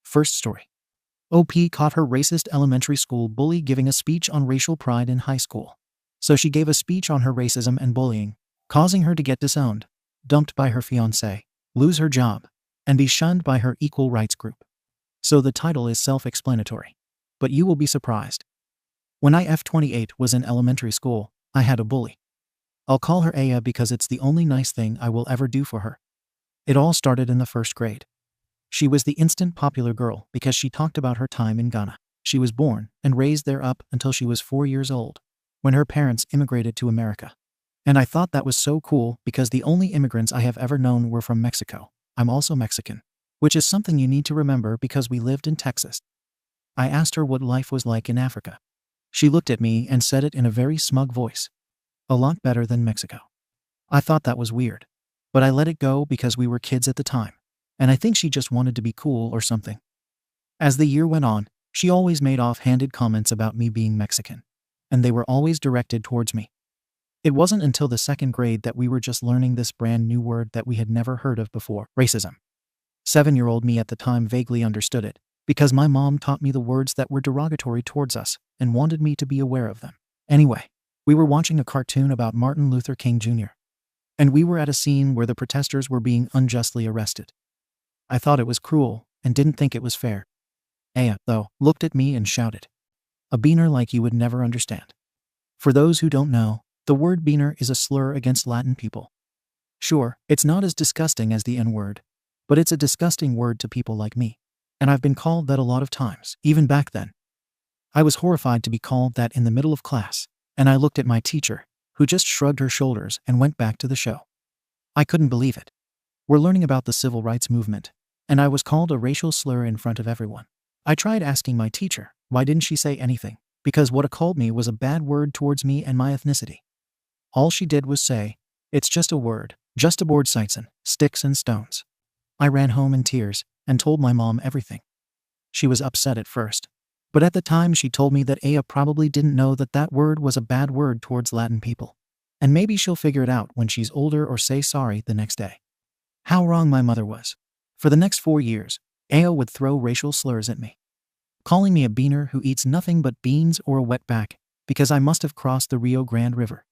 First story. OP caught her racist elementary school bully giving a speech on racial pride in high school. So she gave a speech on her racism and bullying, causing her to get disowned, dumped by her fiancé, lose her job, and be shunned by her equal rights group. So the title is self-explanatory. But you will be surprised. When I F28 was in elementary school, I had a bully. I'll call her Aya because it's the only nice thing I will ever do for her. It all started in the first grade. She was the instant popular girl because she talked about her time in Ghana. She was born and raised there up until she was 4 years old, when her parents immigrated to America. And I thought that was so cool because the only immigrants I have ever known were from Mexico. I'm also Mexican, which is something you need to remember because we lived in Texas. I asked her what life was like in Africa. She looked at me and said it in a very smug voice. A lot better than Mexico. I thought that was weird, but I let it go because we were kids at the time, and I think she just wanted to be cool or something. As the year went on, she always made offhanded comments about me being Mexican, and they were always directed towards me. It wasn't until the second grade that we were just learning this brand new word that we had never heard of before, racism. 7-year-old me at the time vaguely understood it, because my mom taught me the words that were derogatory towards us and wanted me to be aware of them. Anyway, we were watching a cartoon about Martin Luther King Jr., and we were at a scene where the protesters were being unjustly arrested. I thought it was cruel and didn't think it was fair. Aya, though, looked at me and shouted, "A beaner like you would never understand." For those who don't know, the word beaner is a slur against Latin people. Sure, it's not as disgusting as the N-word, but it's a disgusting word to people like me. And I've been called that a lot of times, even back then. I was horrified to be called that in the middle of class, and I looked at my teacher, who just shrugged her shoulders and went back to the show. I couldn't believe it. We're learning about the civil rights movement, and I was called a racial slur in front of everyone. I tried asking my teacher, why didn't she say anything? Because what called me was a bad word towards me and my ethnicity. All she did was say, "It's just a word, just aboard Seitzen, sticks and stones." I ran home in tears and told my mom everything. She was upset at first, but at the time she told me that Aya probably didn't know that that word was a bad word towards Latin people. And maybe she'll figure it out when she's older or say sorry the next day. How wrong my mother was. For the next 4 years, Aya would throw racial slurs at me, calling me a beaner who eats nothing but beans or a wetback because I must have crossed the Rio Grande River.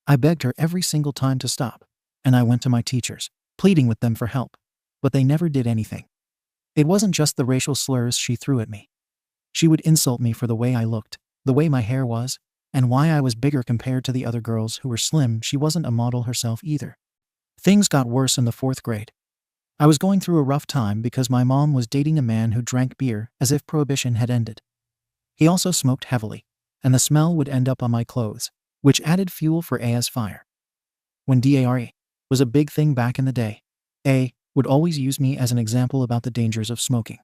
I begged her every single time to stop, and I went to my teachers, pleading with them for help, but they never did anything. It wasn't just the racial slurs she threw at me. She would insult me for the way I looked, the way my hair was, and why I was bigger compared to the other girls who were slim. She wasn't a model herself either. Things got worse in the 4th grade. I was going through a rough time because my mom was dating a man who drank beer as if prohibition had ended. He also smoked heavily, and the smell would end up on my clothes, which added fuel for Aya's fire. When DARE was a big thing back in the day, A would always use me as an example about the dangers of smoking.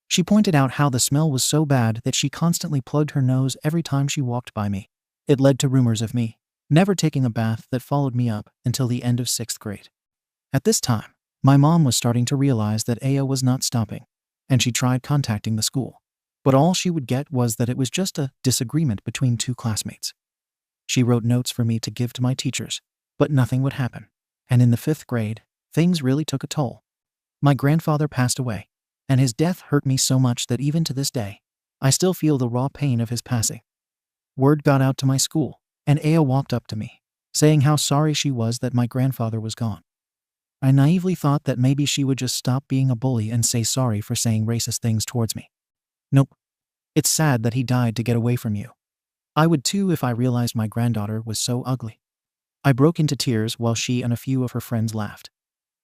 She pointed out how the smell was so bad that she constantly plugged her nose every time she walked by me. It led to rumors of me never taking a bath that followed me up until the end of 6th grade. At this time, my mom was starting to realize that Aya was not stopping, and she tried contacting the school. But all she would get was that it was just a disagreement between 2 classmates. She wrote notes for me to give to my teachers, but nothing would happen. And in the 5th grade, things really took a toll. My grandfather passed away, and his death hurt me so much that even to this day, I still feel the raw pain of his passing. Word got out to my school, and Aya walked up to me, saying how sorry she was that my grandfather was gone. I naively thought that maybe she would just stop being a bully and say sorry for saying racist things towards me. Nope. It's sad that he died to get away from you. I would too if I realized my granddaughter was so ugly. I broke into tears while she and a few of her friends laughed.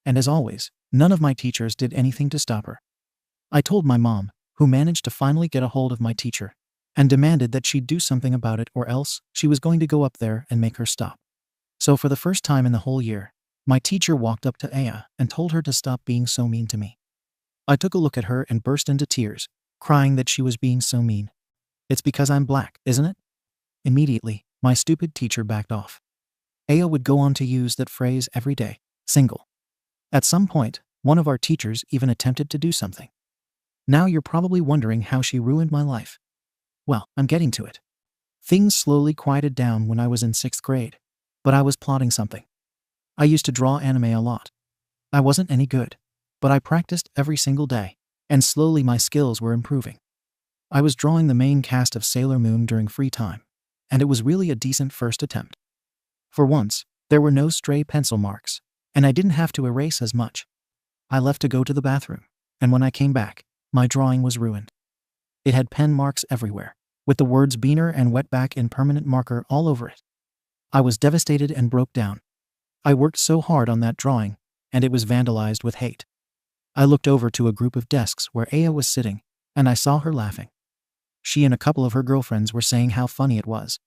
And as always, none of my teachers did anything to stop her. I told my mom, who managed to finally get a hold of my teacher, and demanded that she'd do something about it or else she was going to go up there and make her stop. So for the first time in the whole year, my teacher walked up to Aya and told her to stop being so mean to me. I took a look at her and burst into tears, crying that she was being so mean. It's because I'm black, isn't it? Immediately, my stupid teacher backed off. Aya would go on to use that phrase every day, single. At some point, one of our teachers even attempted to do something. Now you're probably wondering how she ruined my life. Well, I'm getting to it. Things slowly quieted down when I was in 6th grade, but I was plotting something. I used to draw anime a lot. I wasn't any good, but I practiced every single day, And slowly my skills were improving. I was drawing the main cast of Sailor Moon during free time, and it was really a decent first attempt. For once, there were no stray pencil marks, and I didn't have to erase as much. I left to go to the bathroom, and when I came back, my drawing was ruined. It had pen marks everywhere, with the words Beaner and Wetback in permanent marker all over it. I was devastated and broke down. I worked so hard on that drawing, and it was vandalized with hate. I looked over to a group of desks where Aya was sitting, and I saw her laughing. She and a couple of her girlfriends were saying how funny it was.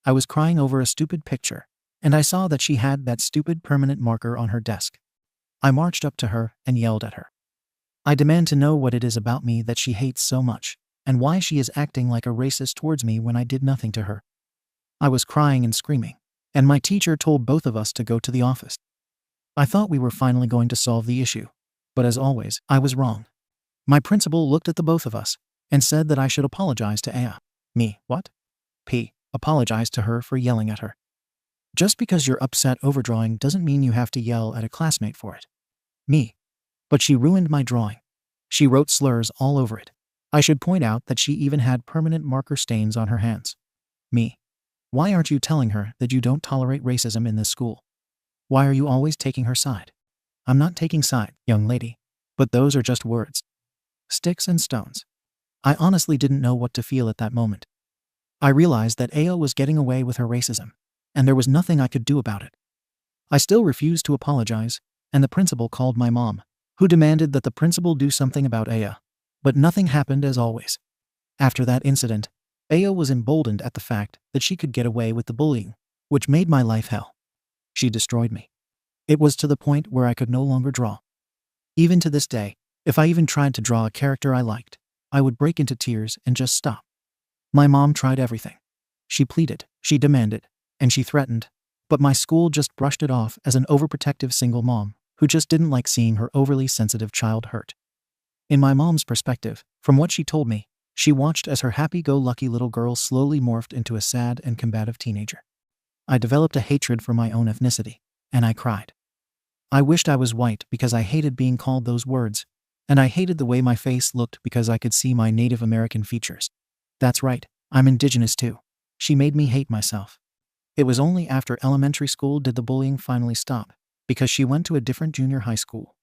I was crying over a stupid picture, and I saw that she had that stupid permanent marker on her desk. I marched up to her and yelled at her. I demand to know what it is about me that she hates so much, and why she is acting like a racist towards me when I did nothing to her. I was crying and screaming, and my teacher told both of us to go to the office. I thought we were finally going to solve the issue, but as always, I was wrong. My principal looked at the both of us and said that I should apologize to Aya. Me, what? P. Apologize to her for yelling at her. Just because you're upset over drawing doesn't mean you have to yell at a classmate for it. Me. But she ruined my drawing. She wrote slurs all over it. I should point out that she even had permanent marker stains on her hands. Me. Why aren't you telling her that you don't tolerate racism in this school? Why are you always taking her side? I'm not taking side, young lady. But those are just words. Sticks and stones. I honestly didn't know what to feel at that moment. I realized that Aya was getting away with her racism, and there was nothing I could do about it. I still refused to apologize, and the principal called my mom, who demanded that the principal do something about Aya. But nothing happened as always. After that incident, Aya was emboldened at the fact that she could get away with the bullying, which made my life hell. She destroyed me. It was to the point where I could no longer draw. Even to this day, if I even tried to draw a character I liked, I would break into tears and just stop. My mom tried everything. She pleaded, she demanded, and she threatened, but my school just brushed it off as an overprotective single mom who just didn't like seeing her overly sensitive child hurt. In my mom's perspective, from what she told me, she watched as her happy-go-lucky little girl slowly morphed into a sad and combative teenager. I developed a hatred for my own ethnicity, and I cried. I wished I was white because I hated being called those words, and I hated the way my face looked because I could see my Native American features. That's right, I'm indigenous too. She made me hate myself. It was only after elementary school did the bullying finally stop, because she went to a different junior high school.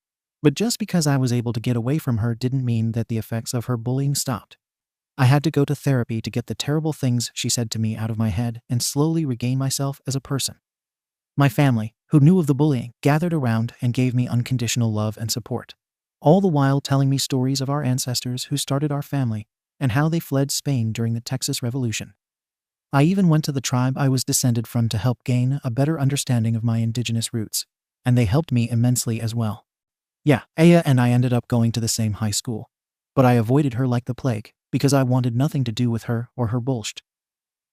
But just because I was able to get away from her didn't mean that the effects of her bullying stopped. I had to go to therapy to get the terrible things she said to me out of my head and slowly regain myself as a person. My family, who knew of the bullying, gathered around and gave me unconditional love and support, all the while telling me stories of our ancestors who started our family and how they fled Spain during the Texas Revolution. I even went to the tribe I was descended from to help gain a better understanding of my indigenous roots, and they helped me immensely as well. Yeah, Aya and I ended up going to the same high school, but I avoided her like the plague because I wanted nothing to do with her or her bullshit.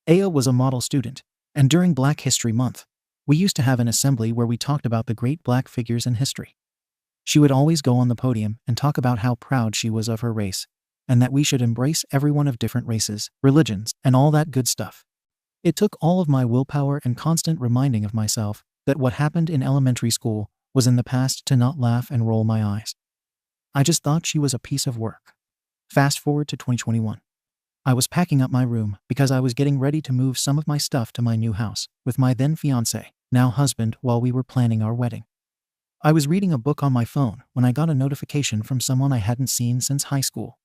Aya was a model student, and during Black History Month, we used to have an assembly where we talked about the great black figures in history. She would always go on the podium and talk about how proud she was of her race, and that we should embrace everyone of different races, religions, and all that good stuff. It took all of my willpower and constant reminding of myself that what happened in elementary school was in the past to not laugh and roll my eyes. I just thought she was a piece of work. Fast forward to 2021. I was packing up my room because I was getting ready to move some of my stuff to my new house with my then fiancé, now husband, while we were planning our wedding. I was reading a book on my phone when I got a notification from someone I hadn't seen since high school.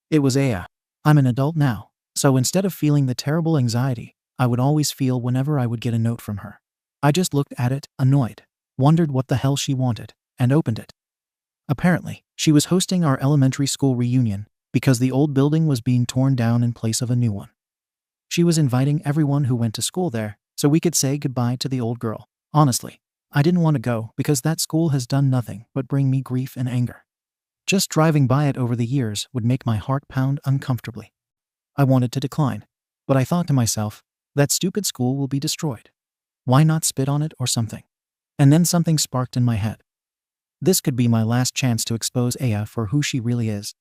It was Aya. I'm an adult now, so instead of feeling the terrible anxiety I would always feel whenever I would get a note from her, I just looked at it, annoyed, wondered what the hell she wanted, and opened it. Apparently, she was hosting our elementary school reunion because the old building was being torn down in place of a new one. She was inviting everyone who went to school there so we could say goodbye to the old girl. Honestly, I didn't want to go because that school has done nothing but bring me grief and anger. Just driving by it over the years would make my heart pound uncomfortably. I wanted to decline, but I thought to myself, that stupid school will be destroyed. Why not spit on it or something? And then something sparked in my head. This could be my last chance to expose Aya for who she really is.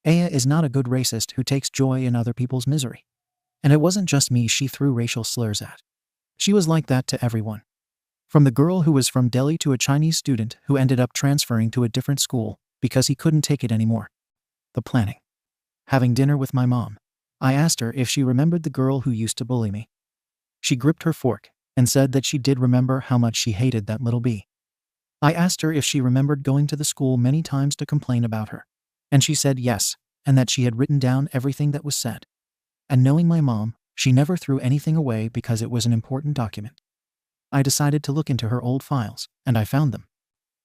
Aya is not a good racist who takes joy in other people's misery. And it wasn't just me she threw racial slurs at. She was like that to everyone. From the girl who was from Delhi to a Chinese student who ended up transferring to a different school because he couldn't take it anymore. The planning. Having dinner with my mom, I asked her if she remembered the girl who used to bully me. She gripped her fork and said that she did remember how much she hated that little bee. I asked her if she remembered going to the school many times to complain about her, and she said yes, and that she had written down everything that was said. And knowing my mom, she never threw anything away because it was an important document. I decided to look into her old files, and I found them.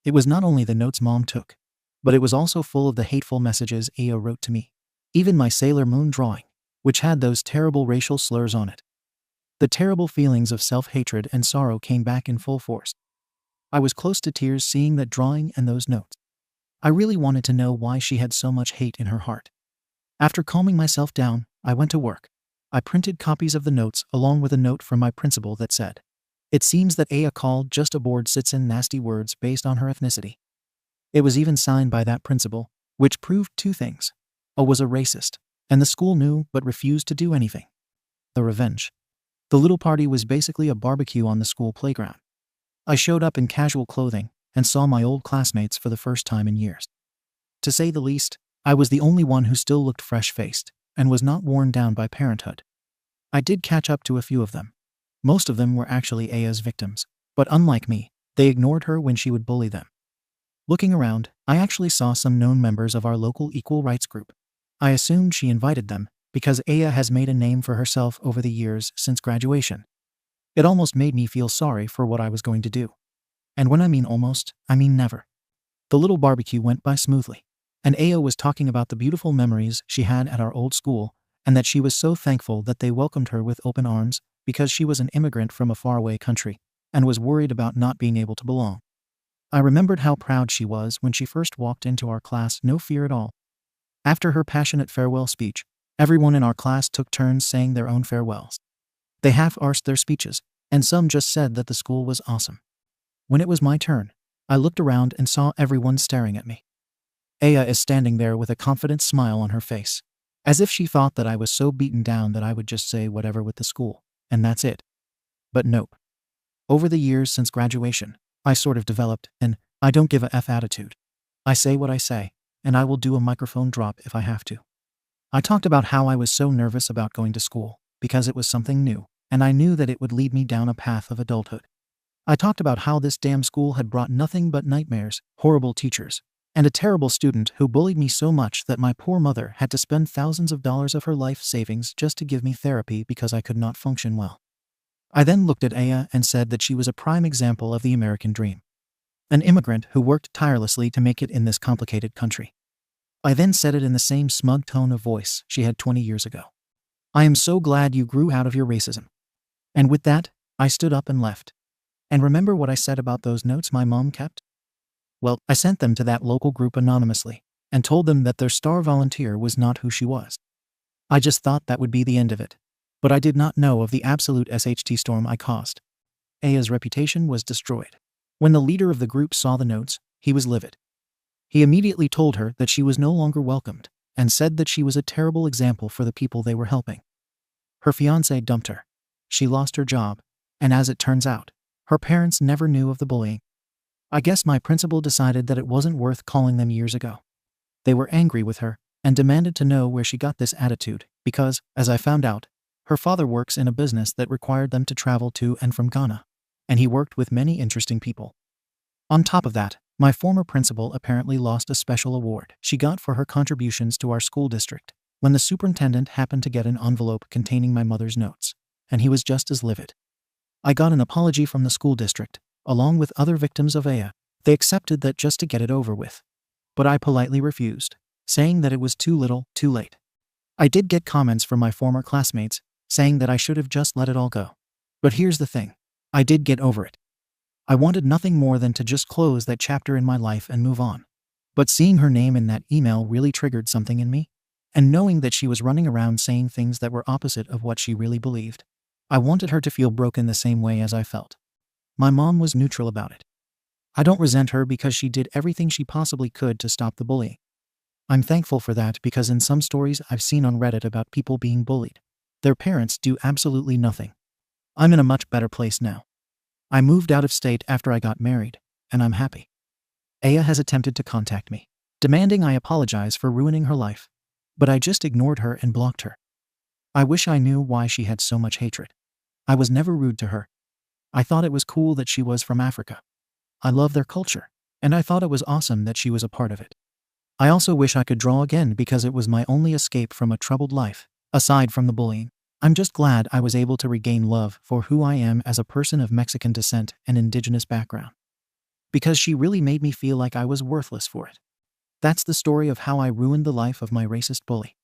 It was not only the notes Mom took, but it was also full of the hateful messages Aya wrote to me. Even my Sailor Moon drawing, which had those terrible racial slurs on it. The terrible feelings of self-hatred and sorrow came back in full force. I was close to tears seeing that drawing and those notes. I really wanted to know why she had so much hate in her heart. After calming myself down, I went to work. I printed copies of the notes along with a note from my principal that said, "It seems that Aya called just a board sits in nasty words based on her ethnicity." It was even signed by that principal, which proved two things. A was a racist, and the school knew but refused to do anything. The revenge. The little party was basically a barbecue on the school playground. I showed up in casual clothing and saw my old classmates for the first time in years. To say the least, I was the only one who still looked fresh-faced and was not worn down by parenthood. I did catch up to a few of them. Most of them were actually Aya's victims, but unlike me, they ignored her when she would bully them. Looking around, I actually saw some known members of our local equal rights group. I assumed she invited them because Aya has made a name for herself over the years since graduation. It almost made me feel sorry for what I was going to do. And when I mean almost, I mean never. The little barbecue went by smoothly, and Aya was talking about the beautiful memories she had at our old school, and that she was so thankful that they welcomed her with open arms because she was an immigrant from a faraway country and was worried about not being able to belong. I remembered how proud she was when she first walked into our class, no fear at all. After her passionate farewell speech, everyone in our class took turns saying their own farewells. They half-arsed their speeches, and some just said that the school was awesome. When it was my turn, I looked around and saw everyone staring at me. Aya is standing there with a confident smile on her face, as if she thought that I was so beaten down that I would just say whatever with the school, and that's it. But nope. Over the years since graduation, I sort of developed an I don't give a F attitude. I say what I say, and I will do a microphone drop if I have to. I talked about how I was so nervous about going to school, because it was something new, and I knew that it would lead me down a path of adulthood. I talked about how this damn school had brought nothing but nightmares, horrible teachers, and a terrible student who bullied me so much that my poor mother had to spend thousands of dollars of her life savings just to give me therapy because I could not function well. I then looked at Aya and said that she was a prime example of the American dream. An immigrant who worked tirelessly to make it in this complicated country. I then said it in the same smug tone of voice she had 20 years ago. "I am so glad you grew out of your racism." And with that, I stood up and left. And remember what I said about those notes my mom kept? Well, I sent them to that local group anonymously and told them that their star volunteer was not who she was. I just thought that would be the end of it. But I did not know of the absolute SHT storm I caused. Aya's reputation was destroyed. When the leader of the group saw the notes, he was livid. He immediately told her that she was no longer welcomed and said that she was a terrible example for the people they were helping. Her fiancé dumped her. She lost her job, and as it turns out, her parents never knew of the bullying. I guess my principal decided that it wasn't worth calling them years ago. They were angry with her and demanded to know where she got this attitude because, as I found out, her father works in a business that required them to travel to and from Ghana, and he worked with many interesting people. On top of that, my former principal apparently lost a special award she got for her contributions to our school district when the superintendent happened to get an envelope containing my mother's notes, and he was just as livid. I got an apology from the school district, along with other victims of Aya. They accepted that just to get it over with. But I politely refused, saying that it was too little, too late. I did get comments from my former classmates, saying that I should have just let it all go. But here's the thing. I did get over it. I wanted nothing more than to just close that chapter in my life and move on. But seeing her name in that email really triggered something in me, and knowing that she was running around saying things that were opposite of what she really believed, I wanted her to feel broken the same way as I felt. My mom was neutral about it. I don't resent her because she did everything she possibly could to stop the bullying. I'm thankful for that because in some stories I've seen on Reddit about people being bullied, their parents do absolutely nothing. I'm in a much better place now. I moved out of state after I got married, and I'm happy. Aya has attempted to contact me, demanding I apologize for ruining her life. But I just ignored her and blocked her. I wish I knew why she had so much hatred. I was never rude to her. I thought it was cool that she was from Africa. I love their culture, and I thought it was awesome that she was a part of it. I also wish I could draw again because it was my only escape from a troubled life, aside from the bullying. I'm just glad I was able to regain love for who I am as a person of Mexican descent and indigenous background. Because she really made me feel like I was worthless for it. That's the story of how I ruined the life of my racist bully.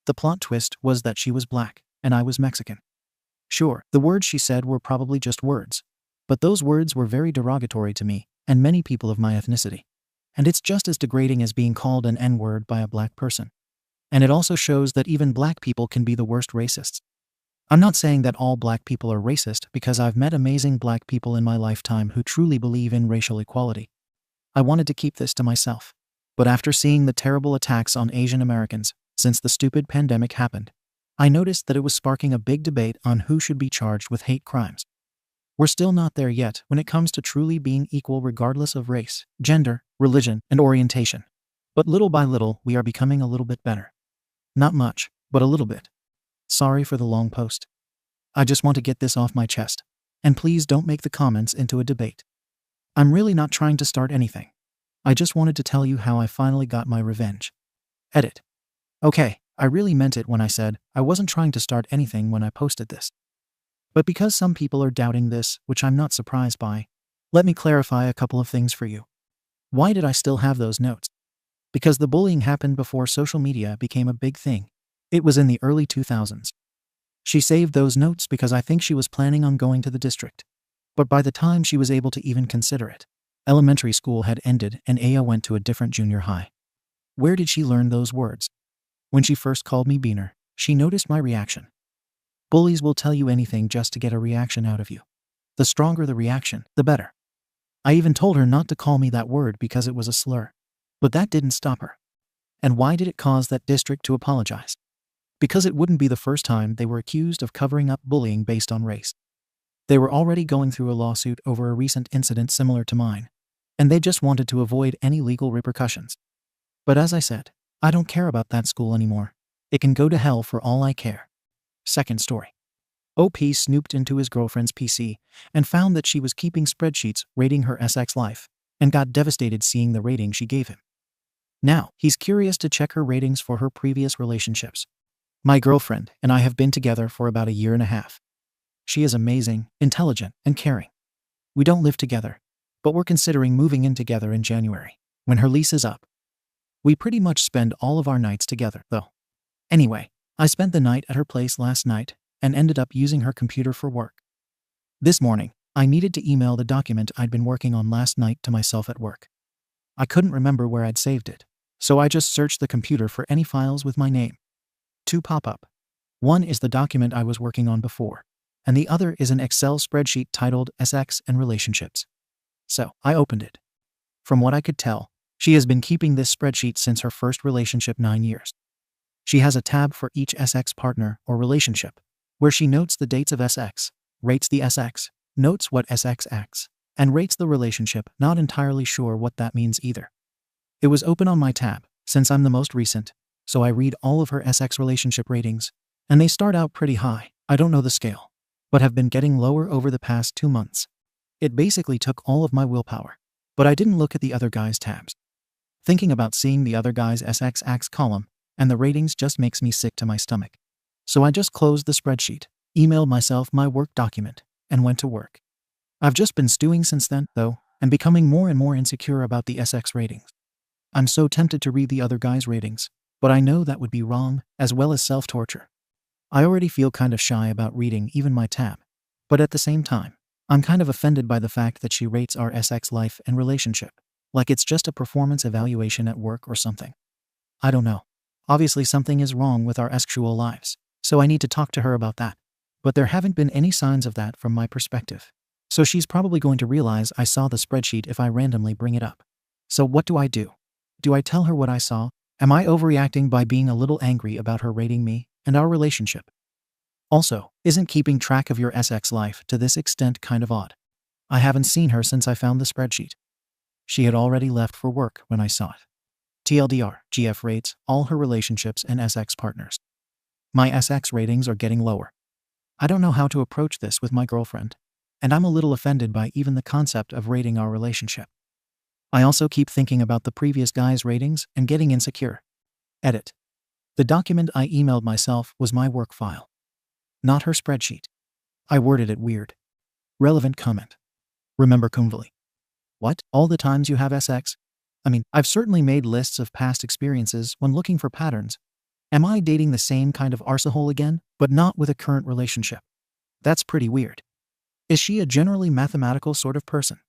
The plot twist was that she was black, and I was Mexican. Sure, the words she said were probably just words, but those words were very derogatory to me and many people of my ethnicity. And it's just as degrading as being called an N-word by a black person. And it also shows that even black people can be the worst racists. I'm not saying that all black people are racist because I've met amazing black people in my lifetime who truly believe in racial equality. I wanted to keep this to myself. But after seeing the terrible attacks on Asian Americans since the stupid pandemic happened, I noticed that it was sparking a big debate on who should be charged with hate crimes. We're still not there yet when it comes to truly being equal regardless of race, gender, religion, and orientation. But little by little, we are becoming a little bit better. Not much, but a little bit. Sorry for the long post. I just want to get this off my chest. And please don't make the comments into a debate. I'm really not trying to start anything. I just wanted to tell you how I finally got my revenge. Edit. Okay, I really meant it when I said I wasn't trying to start anything when I posted this. But because some people are doubting this, which I'm not surprised by, let me clarify a couple of things for you. Why did I still have those notes? Because the bullying happened before social media became a big thing. It was in the early 2000s. She saved those notes because I think she was planning on going to the district. But by the time she was able to even consider it, elementary school had ended and Aya went to a different junior high. Where did she learn those words? When she first called me Beaner, she noticed my reaction. Bullies will tell you anything just to get a reaction out of you. The stronger the reaction, the better. I even told her not to call me that word because it was a slur. But that didn't stop her. And why did it cause that district to apologize? Because it wouldn't be the first time they were accused of covering up bullying based on race. They were already going through a lawsuit over a recent incident similar to mine, and they just wanted to avoid any legal repercussions. But as I said, I don't care about that school anymore. It can go to hell for all I care. Second story. OP snooped into his girlfriend's PC and found that she was keeping spreadsheets rating her SX life and got devastated seeing the rating she gave him. Now, he's curious to check her ratings for her previous relationships. My girlfriend and I have been together for about a year and a half. She is amazing, intelligent, and caring. We don't live together, but we're considering moving in together in January, when her lease is up. We pretty much spend all of our nights together, though. Anyway, I spent the night at her place last night and ended up using her computer for work. This morning, I needed to email the document I'd been working on last night to myself at work. I couldn't remember where I'd saved it, so I just searched the computer for any files with my name. Two pop up. One is the document I was working on before, and the other is an Excel spreadsheet titled SX and Relationships. So, I opened it. From what I could tell, she has been keeping this spreadsheet since her first relationship 9 years. She has a tab for each SX partner or relationship, where she notes the dates of SX, rates the SX, notes what SX acts, and rates the relationship, not entirely sure what that means either. It was open on my tab, since I'm the most recent, so I read all of her SX relationship ratings, and they start out pretty high, I don't know the scale, but have been getting lower over the past 2 months. It basically took all of my willpower, but I didn't look at the other guys' tabs. Thinking about seeing the other guy's SX acts column and the ratings just makes me sick to my stomach. So I just closed the spreadsheet, emailed myself my work document, and went to work. I've just been stewing since then, though, and becoming more and more insecure about the SX ratings. I'm so tempted to read the other guy's ratings, but I know that would be wrong, as well as self-torture. I already feel kind of shy about reading even my tab, but at the same time, I'm kind of offended by the fact that she rates our SX life and relationship, like it's just a performance evaluation at work or something. I don't know. Obviously something is wrong with our actual lives, so I need to talk to her about that. But there haven't been any signs of that from my perspective. So she's probably going to realize I saw the spreadsheet if I randomly bring it up. So what do? Do I tell her what I saw? Am I overreacting by being a little angry about her rating me and our relationship? Also, isn't keeping track of your SX life to this extent kind of odd? I haven't seen her since I found the spreadsheet. She had already left for work when I saw it. TLDR, GF rates all her relationships and SX partners. My SX ratings are getting lower. I don't know how to approach this with my girlfriend, and I'm a little offended by even the concept of rating our relationship. I also keep thinking about the previous guy's ratings and getting insecure. Edit. The document I emailed myself was my work file, not her spreadsheet. I worded it weird. Relevant comment. Remember Kumvali. What? All the times you have SX? I mean, I've certainly made lists of past experiences when looking for patterns. Am I dating the same kind of arsehole again, but not with a current relationship? That's pretty weird. Is she a generally mathematical sort of person?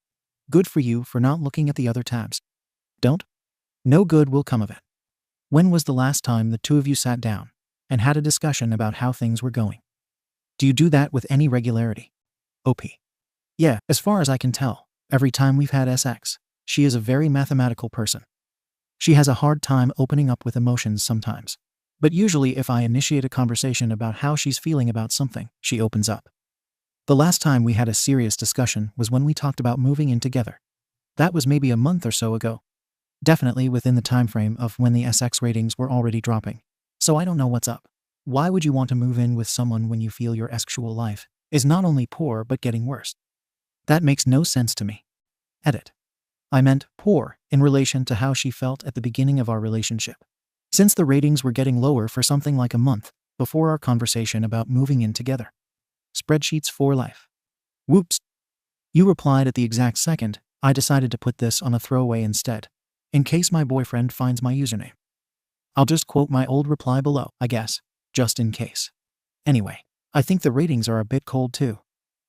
Good for you for not looking at the other tabs. Don't? No good will come of it. When was the last time the two of you sat down and had a discussion about how things were going? Do you do that with any regularity? OP. Yeah, as far as I can tell, every time we've had SX, she is a very mathematical person. She has a hard time opening up with emotions sometimes. But usually if I initiate a conversation about how she's feeling about something, she opens up. The last time we had a serious discussion was when we talked about moving in together. That was maybe a month or so ago. Definitely within the time frame of when the SX ratings were already dropping. So I don't know what's up. Why would you want to move in with someone when you feel your sexual life is not only poor but getting worse? That makes no sense to me. Edit. I meant poor in relation to how she felt at the beginning of our relationship. Since the ratings were getting lower for something like a month before our conversation about moving in together. Spreadsheets for life. Whoops. You replied at the exact second I decided to put this on a throwaway instead, in case my boyfriend finds my username. I'll just quote my old reply below, I guess, just in case. Anyway, I think the ratings are a bit cold too,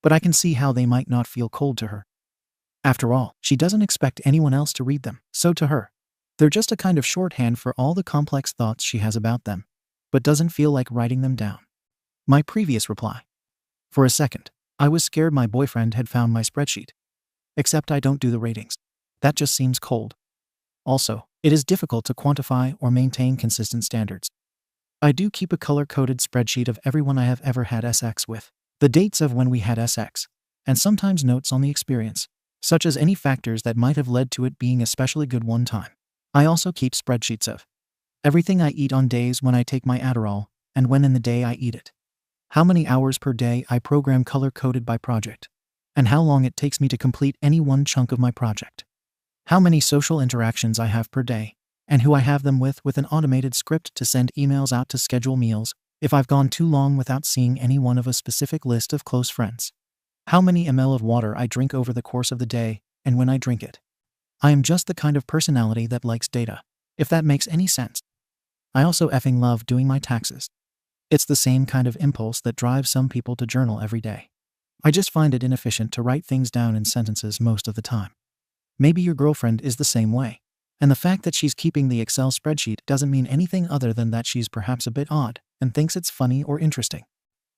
but I can see how they might not feel cold to her. After all, she doesn't expect anyone else to read them, so to her, they're just a kind of shorthand for all the complex thoughts she has about them, but doesn't feel like writing them down. My previous reply. For a second, I was scared my boyfriend had found my spreadsheet. Except I don't do the ratings. That just seems cold. Also, it is difficult to quantify or maintain consistent standards. I do keep a color-coded spreadsheet of everyone I have ever had SX with, the dates of when we had SX, and sometimes notes on the experience, such as any factors that might have led to it being especially good one time. I also keep spreadsheets of everything I eat on days when I take my Adderall and when in the day I eat it. How many hours per day I program color-coded by project, and how long it takes me to complete any one chunk of my project. How many social interactions I have per day, and who I have them with an automated script to send emails out to schedule meals if I've gone too long without seeing any one of a specific list of close friends. How many ml of water I drink over the course of the day, and when I drink it. I am just the kind of personality that likes data, if that makes any sense. I also effing love doing my taxes. It's the same kind of impulse that drives some people to journal every day. I just find it inefficient to write things down in sentences most of the time. Maybe your girlfriend is the same way, and the fact that she's keeping the Excel spreadsheet doesn't mean anything other than that she's perhaps a bit odd and thinks it's funny or interesting.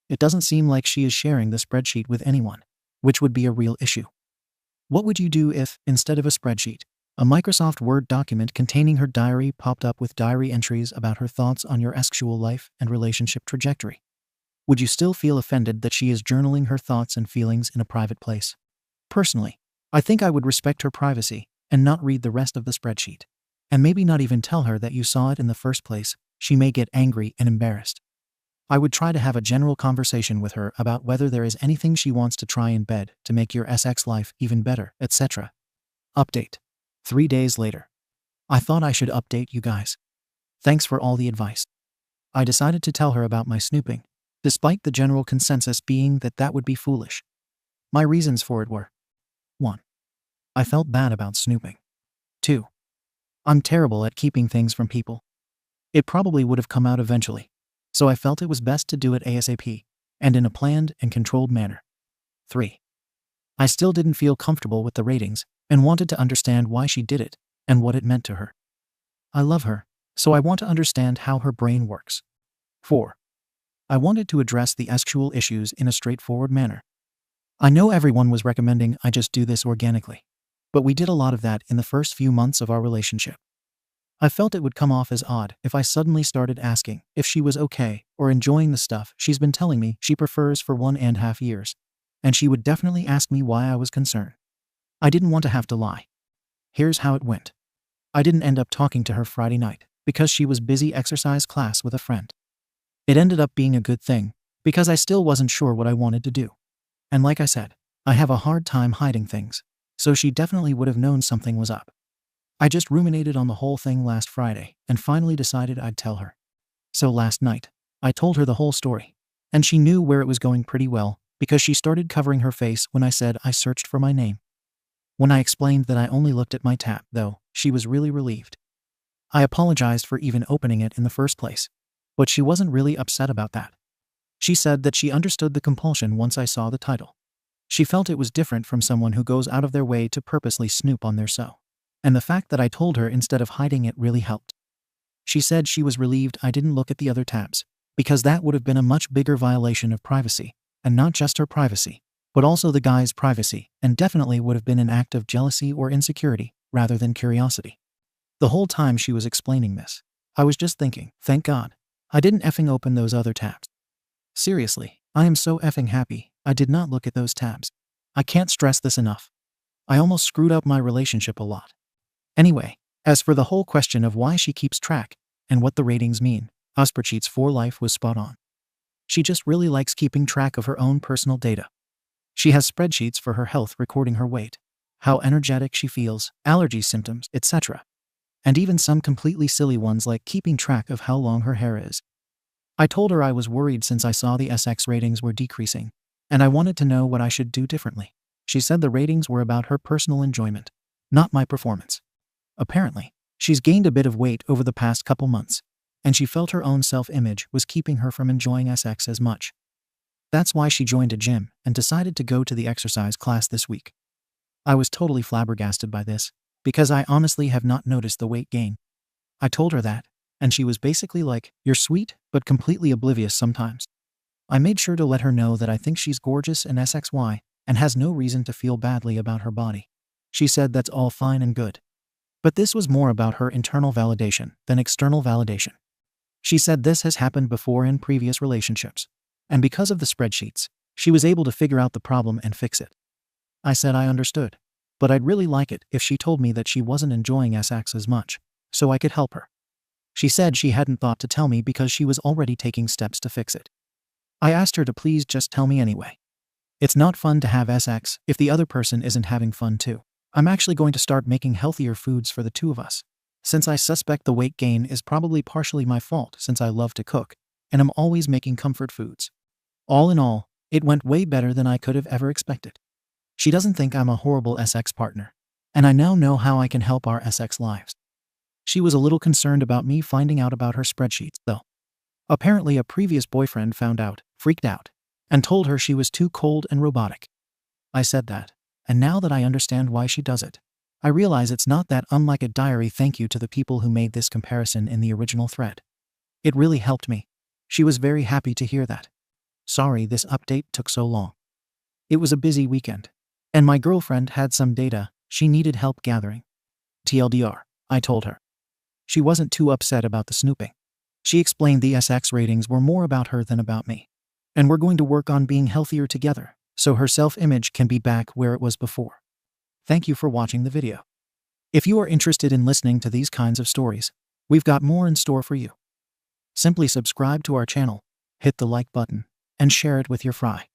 It doesn't seem like she is sharing the spreadsheet with anyone, which would be a real issue. What would you do if, instead of a spreadsheet, a Microsoft Word document containing her diary popped up with diary entries about her thoughts on your sexual life and relationship trajectory? Would you still feel offended that she is journaling her thoughts and feelings in a private place? Personally, I think I would respect her privacy and not read the rest of the spreadsheet. And maybe not even tell her that you saw it in the first place. She may get angry and embarrassed. I would try to have a general conversation with her about whether there is anything she wants to try in bed to make your SX life even better, etc. Update. 3 days later. I thought I should update you guys. Thanks for all the advice. I decided to tell her about my snooping, despite the general consensus being that that would be foolish. My reasons for it were: 1. I felt bad about snooping. 2. I'm terrible at keeping things from people. It probably would have come out eventually, so I felt it was best to do it ASAP, and in a planned and controlled manner. 3. I still didn't feel comfortable with the ratings, and wanted to understand why she did it, and what it meant to her. I love her, so I want to understand how her brain works. 4. I wanted to address the sexual issues in a straightforward manner. I know everyone was recommending I just do this organically, but we did a lot of that in the first few months of our relationship. I felt it would come off as odd if I suddenly started asking if she was okay or enjoying the stuff she's been telling me she prefers for 1.5 years, and she would definitely ask me why I was concerned. I didn't want to have to lie. Here's how it went. I didn't end up talking to her Friday night because she was busy exercise class with a friend. It ended up being a good thing because I still wasn't sure what I wanted to do. And like I said, I have a hard time hiding things, so she definitely would have known something was up. I just ruminated on the whole thing last Friday and finally decided I'd tell her. So last night, I told her the whole story, and she knew where it was going pretty well because she started covering her face when I said I searched for my name. When I explained that I only looked at my tab, though, she was really relieved. I apologized for even opening it in the first place, but she wasn't really upset about that. She said that she understood the compulsion once I saw the title. She felt it was different from someone who goes out of their way to purposely snoop on their so. And the fact that I told her instead of hiding it really helped. She said she was relieved I didn't look at the other tabs, because that would have been a much bigger violation of privacy, and not just her privacy, but also the guy's privacy, and definitely would have been an act of jealousy or insecurity, rather than curiosity. The whole time she was explaining this, I was just thinking, thank God, I didn't effing open those other tabs. Seriously, I am so effing happy I did not look at those tabs. I can't stress this enough. I almost screwed up my relationship a lot. Anyway, as for the whole question of why she keeps track and what the ratings mean, Spreadsheets for Life was spot on. She just really likes keeping track of her own personal data. She has spreadsheets for her health, recording her weight, how energetic she feels, allergy symptoms, etc. And even some completely silly ones like keeping track of how long her hair is. I told her I was worried since I saw the SX ratings were decreasing, and I wanted to know what I should do differently. She said the ratings were about her personal enjoyment, not my performance. Apparently, she's gained a bit of weight over the past couple months, and she felt her own self-image was keeping her from enjoying SX as much. That's why she joined a gym and decided to go to the exercise class this week. I was totally flabbergasted by this, because I honestly have not noticed the weight gain. I told her that, and she was basically like, "You're sweet, but completely oblivious sometimes." I made sure to let her know that I think she's gorgeous and SXY, and has no reason to feel badly about her body. She said that's all fine and good. But this was more about her internal validation than external validation. She said this has happened before in previous relationships, and because of the spreadsheets, she was able to figure out the problem and fix it. I said I understood, but I'd really like it if she told me that she wasn't enjoying SX as much, so I could help her. She said she hadn't thought to tell me because she was already taking steps to fix it. I asked her to please just tell me anyway. It's not fun to have SX if the other person isn't having fun too. I'm actually going to start making healthier foods for the two of us, since I suspect the weight gain is probably partially my fault since I love to cook, and I'm always making comfort foods. All in all, it went way better than I could have ever expected. She doesn't think I'm a horrible SX partner, and I now know how I can help our SX lives. She was a little concerned about me finding out about her spreadsheets, though. Apparently a previous boyfriend found out, freaked out, and told her she was too cold and robotic. I said that, and now that I understand why she does it, I realize it's not that unlike a diary. Thank you to the people who made this comparison in the original thread. It really helped me. She was very happy to hear that. Sorry this update took so long. It was a busy weekend, and my girlfriend had some data she needed help gathering. TLDR, I told her. She wasn't too upset about the snooping. She explained the SX ratings were more about her than about me, and we're going to work on being healthier together so her self-image can be back where it was before. Thank you for watching the video. If you are interested in listening to these kinds of stories, we've got more in store for you. Simply subscribe to our channel, hit the like button, and share it with your fry.